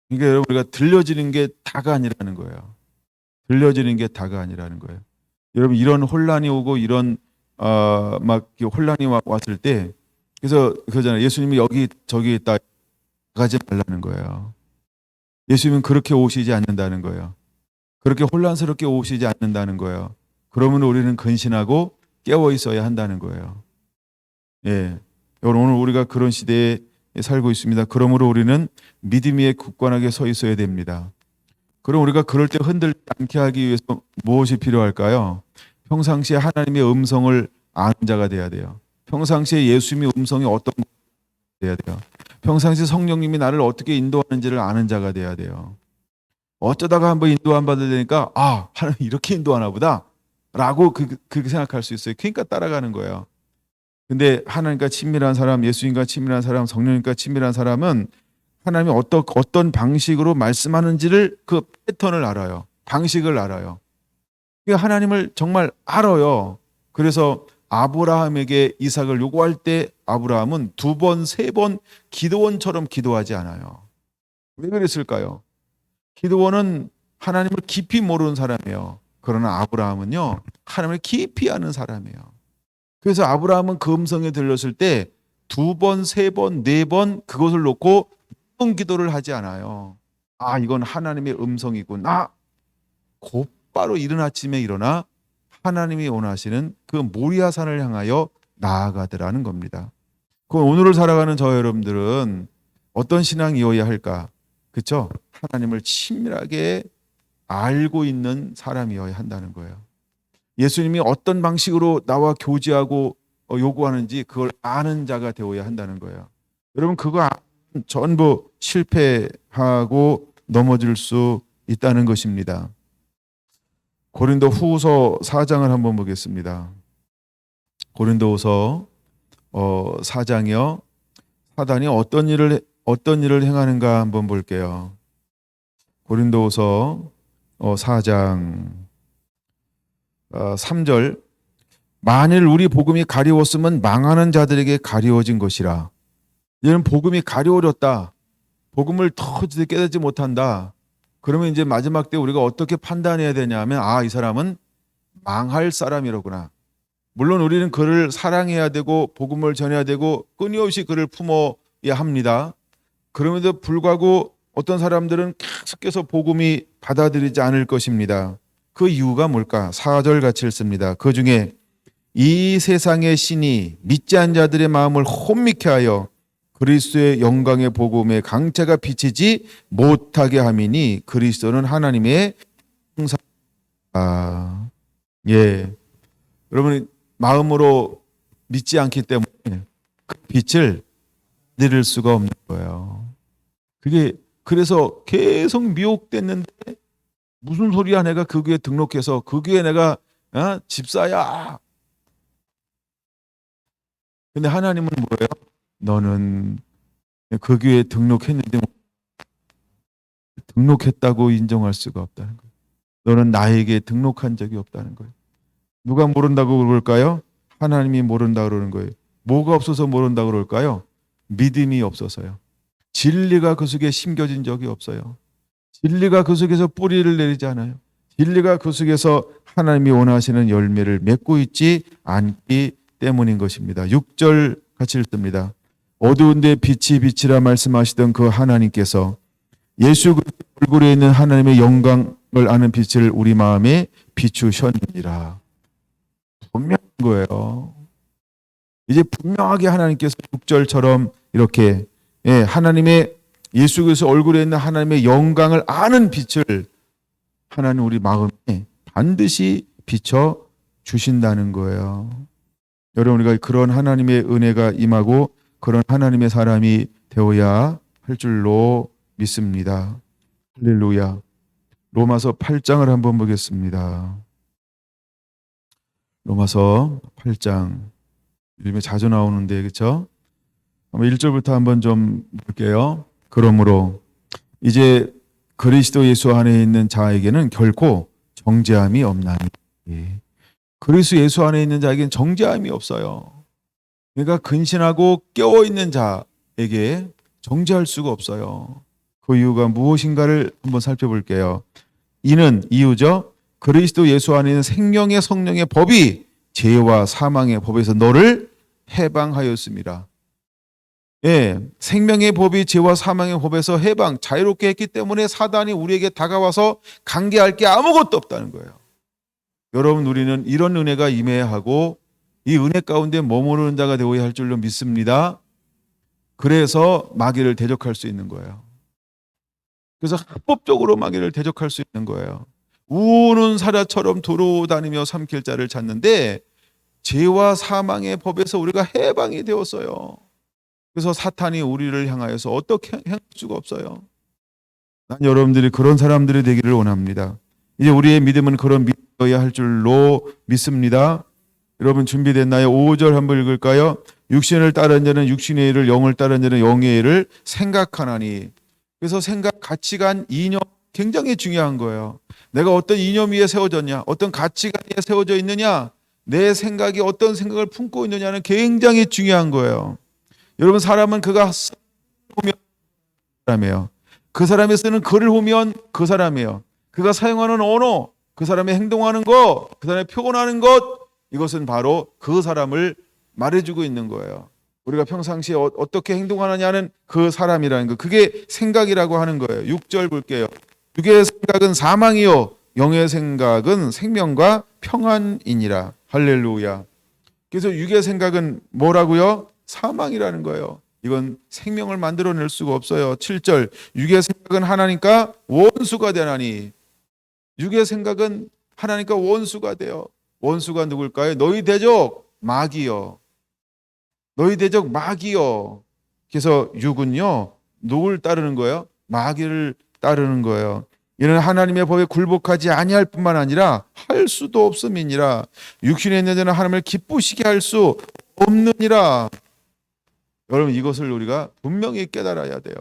그러니까 여러분 우리가 들려지는 게 다가 아니라는 거예요. 들려지는 게 다가 아니라는 거예요. 여러분 이런 혼란이 오고 이런 막 혼란이 왔을 때 그래서 그러잖아요. 예수님이 여기 저기 있다 가지 말라는 거예요. 예수님은 그렇게 오시지 않는다는 거예요. 그렇게 혼란스럽게 오시지 않는다는 거예요. 그러면 우리는 근신하고 깨어 있어야 한다는 거예요. 예, 여러분 오늘 우리가 그런 시대에 살고 있습니다. 그러므로 우리는 믿음 위에 굳건하게 서 있어야 됩니다. 그럼 우리가 그럴 때 흔들리지 않게 하기 위해서 무엇이 필요할까요? 평상시에 하나님의 음성을 아는 자가 돼야 돼요. 평상시에 예수님의 음성이 어떤 돼야 돼요. 평상시 성령님이 나를 어떻게 인도하는지를 아는 자가 돼야 돼요. 어쩌다가 한번 인도 안 받으려니까 하나님 이렇게 인도하나 보다. 라고 그렇게 생각할 수 있어요. 그러니까 따라가는 거예요. 근데 하나님과 친밀한 사람, 예수님과 친밀한 사람, 성령님과 친밀한 사람은 하나님이 어떤 방식으로 말씀하는지를 그 패턴을 알아요. 방식을 알아요. 그러니까 하나님을 정말 알아요. 그래서 아브라함에게 이삭을 요구할 때 아브라함은 2번, 3번 기드원처럼 기도하지 않아요. 왜 그랬을까요? 기드원은 하나님을 깊이 모르는 사람이에요. 그러나 아브라함은요, 하나님을 깊이 아는 사람이에요. 그래서 아브라함은 그 음성에 들렸을 때 2번, 3번, 4번 그것을 놓고 기도를 하지 않아요. 아, 이건 하나님의 음성이구나. 곧바로 이른 아침에 일어나 하나님이 원하시는 그 모리아산을 향하여 나아가더라는 겁니다. 그럼 오늘을 살아가는 저 여러분들은 어떤 신앙이어야 할까? 그렇죠? 하나님을 친밀하게 알고 있는 사람이어야 한다는 거예요. 예수님이 어떤 방식으로 나와 교제하고 요구하는지 그걸 아는 자가 되어야 한다는 거예요. 여러분 그거 전부 실패하고 넘어질 수 있다는 것입니다. 고린도 후서 4장을 한번 보겠습니다. 고린도 후서 4장이요. 사단이 어떤 일을 행하는가 한번 볼게요. 고린도 후서 4장 3절 만일 우리 복음이 가리웠으면 망하는 자들에게 가리워진 것이라. 이는 복음이 가리워졌다. 복음을 더 깨닫지 못한다. 그러면 이제 마지막 때 우리가 어떻게 판단해야 되냐 하면 이 사람은 망할 사람이로구나. 물론 우리는 그를 사랑해야 되고 복음을 전해야 되고 끊임없이 그를 품어야 합니다. 그럼에도 불구하고 어떤 사람들은 계속해서 복음이 받아들이지 않을 것입니다. 그 이유가 뭘까? 4절 같이 읽습니다. 그 중에 이 세상의 신이 믿지 않은 자들의 마음을 혼미케 하여 그리스도의 영광의 복음의 강체가 비치지 못하게 함이니 그리스도는 하나님의 형상이다. 예, 여러분 마음으로 믿지 않기 때문에 그 빛을 들을 수가 없는 거예요. 그게 그래서 계속 미혹됐는데 무슨 소리야? 내가 그 교회 등록해서 그 교회 내가 집사야. 근데 하나님은 뭐예요? 너는 그 교회에 등록했는데 등록했다고 인정할 수가 없다는 거예요. 너는 나에게 등록한 적이 없다는 거예요. 누가 모른다고 그럴까요? 하나님이 모른다고 그러는 거예요. 뭐가 없어서 모른다고 그럴까요? 믿음이 없어서요. 진리가 그 속에 심겨진 적이 없어요. 진리가 그 속에서 뿌리를 내리지 않아요. 진리가 그 속에서 하나님이 원하시는 열매를 맺고 있지 않기 때문인 것입니다. 6절 같이 읽습니다. 어두운데 빛이 빛이라 말씀하시던 그 하나님께서 예수 얼굴에 있는 하나님의 영광을 아는 빛을 우리 마음에 비추셨느니라. 분명한 거예요. 이제 분명하게 하나님께서 6절처럼 이렇게 하나님의 예수 그리스도 얼굴에 있는 하나님의 영광을 아는 빛을 하나님 우리 마음에 반드시 비춰 주신다는 거예요. 여러분 우리가 그런 하나님의 은혜가 임하고 그런 하나님의 사람이 되어야 할 줄로 믿습니다. 할렐루야. 로마서 8장을 한번 보겠습니다. 로마서 8장 요즘에 자주 나오는데 그렇죠? 1절부터 한번 좀 볼게요. 그러므로 이제 그리스도 예수 안에 있는 자에게는 결코 정죄함이 없나니. 그리스도 예수 안에 있는 자에게는 정죄함이 없어요. 그러니까 근신하고 깨어있는 자에게 정죄할 수가 없어요. 그 이유가 무엇인가를 한번 살펴볼게요. 이는 이유죠. 그리스도 예수 안에 있는 생명의 성령의 법이 죄와 사망의 법에서 너를 해방하였습니다. 생명의 법이 죄와 사망의 법에서 해방, 자유롭게 했기 때문에 사단이 우리에게 다가와서 관계할 게 아무것도 없다는 거예요. 여러분 우리는 이런 은혜가 임해야 하고 이 은혜 가운데 머무르는 자가 되어야 할 줄로 믿습니다. 그래서 마귀를 대적할 수 있는 거예요. 그래서 합법적으로 마귀를 대적할 수 있는 거예요. 우는 사자처럼 돌아다니며 삼킬 자를 찾는데 죄와 사망의 법에서 우리가 해방이 되었어요. 그래서 사탄이 우리를 향하여서 어떻게 행할 수가 없어요. 난 여러분들이 그런 사람들이 되기를 원합니다. 이제 우리의 믿음은 그런 믿어야 할 줄로 믿습니다. 여러분 준비됐나요? 5절 한번 읽을까요? 육신을 따른 자는 육신의 일을, 영을 따른 자는 영의 일을 생각하나니. 그래서 생각, 가치관, 이념 굉장히 중요한 거예요. 내가 어떤 이념 위에 세워졌냐, 어떤 가치관 위에 세워져 있느냐, 내 생각이 어떤 생각을 품고 있느냐는 굉장히 중요한 거예요. 여러분, 사람은 그가 보면 사람이에요. 그 사람이 쓰는 글을 보면 그 사람이에요. 그가 사용하는 언어, 그 사람이 행동하는 것, 그 사람이 표현하는 것, 이것은 바로 그 사람을 말해주고 있는 거예요. 우리가 평상시에 어떻게 행동하느냐는 그 사람이라는 거, 그게 생각이라고 하는 거예요. 6절 볼게요. 육의 생각은 사망이요 영의 생각은 생명과 평안이니라. 할렐루야. 그래서 육의 생각은 뭐라고요? 사망이라는 거예요. 이건 생명을 만들어낼 수가 없어요. 7절 육의 생각은 하나님과 원수가 되나니. 육의 생각은 하나님과 원수가 돼요. 원수가 누굴까요? 너희 대적 마귀요. 너희 대적 마귀요. 그래서 육은요, 누굴 따르는 거예요? 마귀를 따르는 거예요. 이는 하나님의 법에 굴복하지 아니할 뿐만 아니라 할 수도 없음이니라. 육신에 있는 자는 하나님을 기쁘시게 할 수 없느니라. 여러분, 이것을 우리가 분명히 깨달아야 돼요.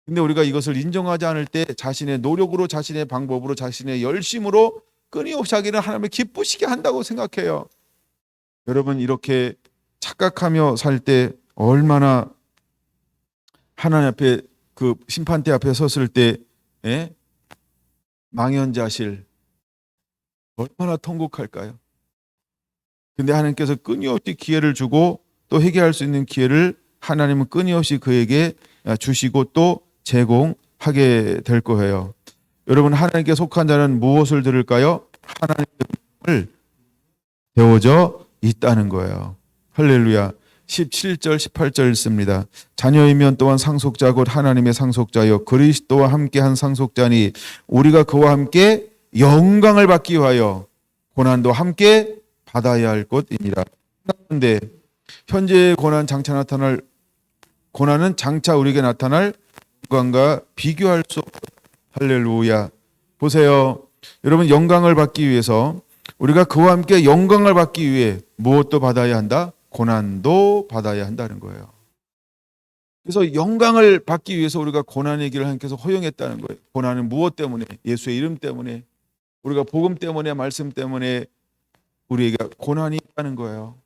근데 우리가 이것을 인정하지 않을 때 자신의 노력으로, 자신의 방법으로, 자신의 열심으로 끊임없이 하기는 하나님을 기쁘시게 한다고 생각해요. 여러분, 이렇게 착각하며 살 때 얼마나 하나님 앞에, 그 심판대 앞에 섰을 때 망연자실 얼마나 통곡할까요? 근데 하나님께서 끊임없이 기회를 주고 또 회개할 수 있는 기회를 하나님은 끊임없이 그에게 주시고 또 제공하게 될 거예요. 여러분, 하나님께 속한 자는 무엇을 들을까요? 하나님을 배워져 있다는 거예요. 할렐루야. 17절 18절 읽습니다. 자녀이면 또한 상속자 곧 하나님의 상속자여 그리스도와 함께한 상속자니 우리가 그와 함께 영광을 받기 위하여 고난도 함께 받아야 할 것이니라. 그런데 현재의 고난은 장차 우리에게 나타날 영광과 비교할 수 없다. 할렐루야. 보세요. 여러분, 영광을 받기 위해서, 우리가 그와 함께 영광을 받기 위해 무엇도 받아야 한다? 고난도 받아야 한다는 거예요. 그래서 영광을 받기 위해서 우리가 고난의 길을 하나님께서 허용했다는 거예요. 고난은 무엇 때문에? 예수의 이름 때문에, 우리가 복음 때문에, 말씀 때문에 우리에게 고난이 있다는 거예요.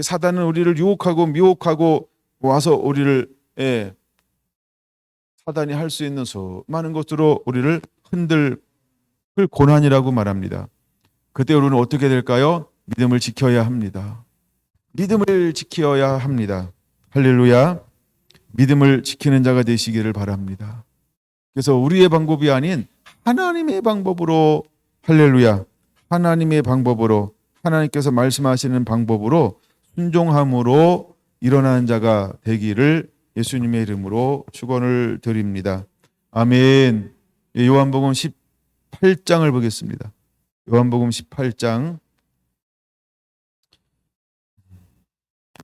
사단은 우리를 유혹하고 미혹하고 와서 우리를 사단이 할 수 있는 수많은 것으로 우리를 흔들 고난이라고 말합니다. 그때 우리는 어떻게 될까요? 믿음을 지켜야 합니다. 믿음을 지켜야 합니다. 할렐루야. 믿음을 지키는 자가 되시기를 바랍니다. 그래서 우리의 방법이 아닌 하나님의 방법으로, 할렐루야, 하나님의 방법으로, 하나님께서 말씀하시는 방법으로 순종함으로 일어나는 자가 되기를 예수님의 이름으로 축원을 드립니다. 아멘. 요한복음 18장을 보겠습니다. 요한복음 18장,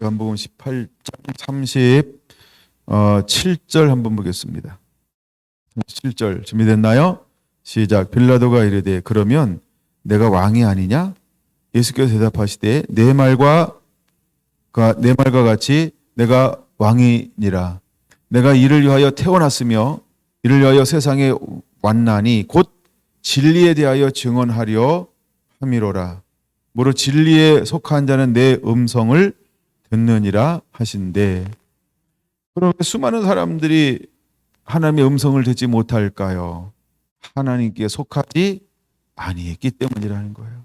요한복음 18장 37절 한번 보겠습니다. 37절 준비됐나요? 시작. 빌라도가 이르되 그러면 내가 왕이 아니냐? 예수께서 대답하시되 내 말과 같이 내가 왕이니라. 내가 이를 위하여 태어났으며 이를 위하여 세상에 왔나니 곧 진리에 대하여 증언하려 함이로라. 무릇 진리에 속한 자는 내 음성을 듣느니라 하신대. 그럼 수많은 사람들이 하나님의 음성을 듣지 못할까요? 하나님께 속하지 아니했기 때문이라는 거예요.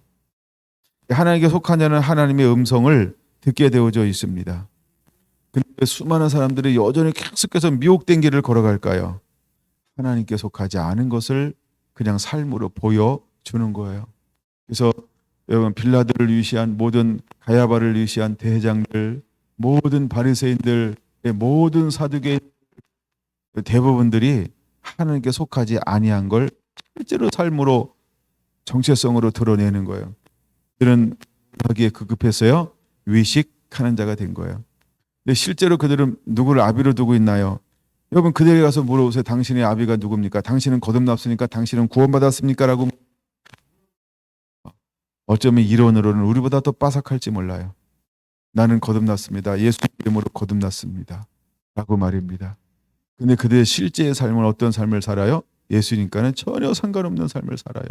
하나님께 속한 자는 하나님의 음성을 듣게 되어져 있습니다. 근데 수많은 사람들이 여전히 계속해서 미혹된 길을 걸어갈까요? 하나님께 속하지 않은 것을 그냥 삶으로 보여주는 거예요. 그래서 여러분, 빌라도를 위시한 모든, 가야바를 위시한 대장들, 모든 바리새인들의 모든 사두개 대부분들이 하나님께 속하지 아니한 걸 실제로 삶으로 정체성으로 드러내는 거예요. 그들은 하기에 급급했어요. 위식하는 자가 된 거예요. 근데 실제로 그들은 누구를 아비로 두고 있나요? 여러분, 그들에게 가서 물어보세요. 당신의 아비가 누굽니까? 당신은 거듭났습니까? 당신은 구원받았습니까? 라고 어쩌면 이론으로는 우리보다 더 빠삭할지 몰라요. 나는 거듭났습니다. 예수 이름으로 거듭났습니다. 라고 말입니다. 근데 그들의 실제의 삶은 어떤 삶을 살아요? 예수님과는 전혀 상관없는 삶을 살아요.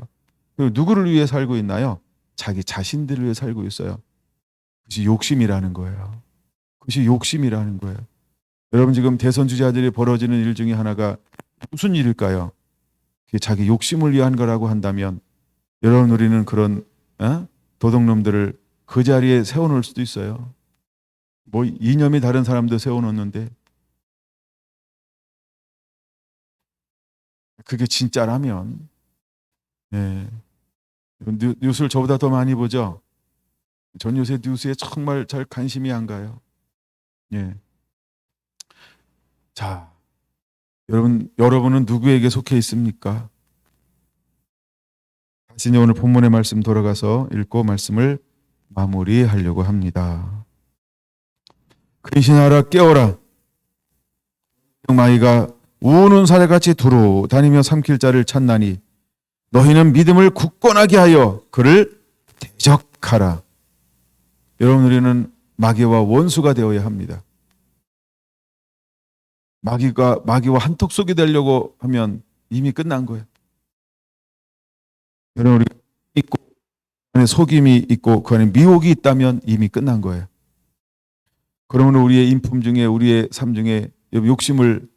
그리고 누구를 위해 살고 있나요? 자기 자신들을 위해 살고 있어요. 그것이 욕심이라는 거예요. 그것이 욕심이라는 거예요. 여러분 지금 대선 주자들이 벌어지는 일 중에 하나가 무슨 일일까요? 그게 자기 욕심을 위한 거라고 한다면 여러분 우리는 그런 도둑놈들을 그 자리에 세워놓을 수도 있어요. 뭐 이념이 다른 사람도 세워놓는데 그게 진짜라면 뉴스를 저보다 더 많이 보죠. 전 요새 뉴스에 정말 잘 관심이 안 가요. 자, 여러분은 누구에게 속해 있습니까? 다시 오늘 본문의 말씀 돌아가서 읽고 말씀을 마무리하려고 합니다. 근신하라 깨어라. 마귀가 우는 사자같이 두루 다니며 삼킬 자를 찾나니 너희는 믿음을 굳건하게 하여 그를 대적하라. 여러분 우리는 마귀와 원수가 되어야 합니다. 마귀와 한턱속이 되려고 하면 이미 끝난 거예요. 여러분 우리 있고 그 안에 속임이 있고 그 안에 미혹이 있다면 이미 끝난 거예요. 그러면 우리의 인품 중에 우리의 삶 중에 욕심을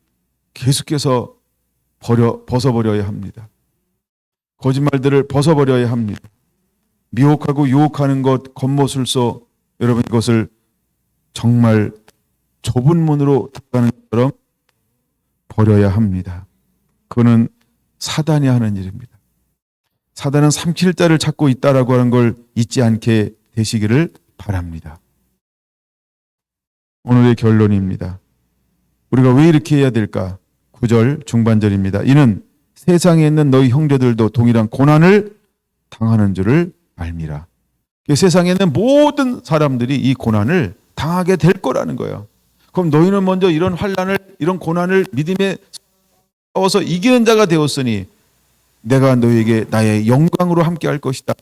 계속해서 벗어버려야 합니다. 거짓말들을 벗어버려야 합니다. 미혹하고 유혹하는 것, 겉모술소, 여러분 이것을 정말 좁은 문으로 들어가는 것처럼 버려야 합니다. 그거는 사단이 하는 일입니다. 사단은 삼킬 자를 찾고 있다라고 하는 걸 잊지 않게 되시기를 바랍니다. 오늘의 결론입니다. 우리가 왜 이렇게 해야 될까? 9절 중반절입니다. 이는 세상에 있는 너희 형제들도 동일한 고난을 당하는 줄을 알미라. 세상에 있는 모든 사람들이 이 고난을 당하게 될 거라는 거예요. 그럼 너희는 먼저 이런 환난을, 이런 고난을 믿음에 싸워서 이기는 자가 되었으니 내가 너희에게 나의 영광으로 함께 할 것이다.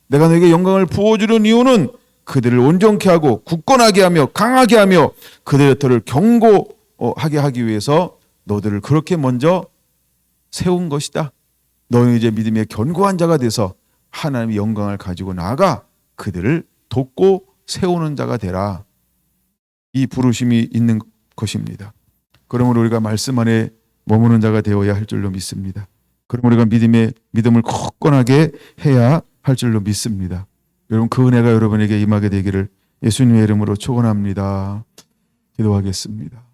내가 너희에게 영광을 부어주는 이유는 그들을 온전케 하고 굳건하게 하며 강하게 하며 그들의 터를 견고하게 하기 위해서 너희들을 그렇게 먼저 세운 것이다. 너희는 이제 믿음의 견고한 자가 돼서 하나님의 영광을 가지고 나아가 그들을 돕고 세우는 자가 되라. 이 부르심이 있는 것입니다. 그러므로 우리가 말씀 안에 머무는 자가 되어야 할 줄로 믿습니다. 그럼 우리가 믿음을 굳건하게 해야 할 줄로 믿습니다. 여러분 그 은혜가 여러분에게 임하게 되기를 예수님의 이름으로 축원합니다. 기도하겠습니다.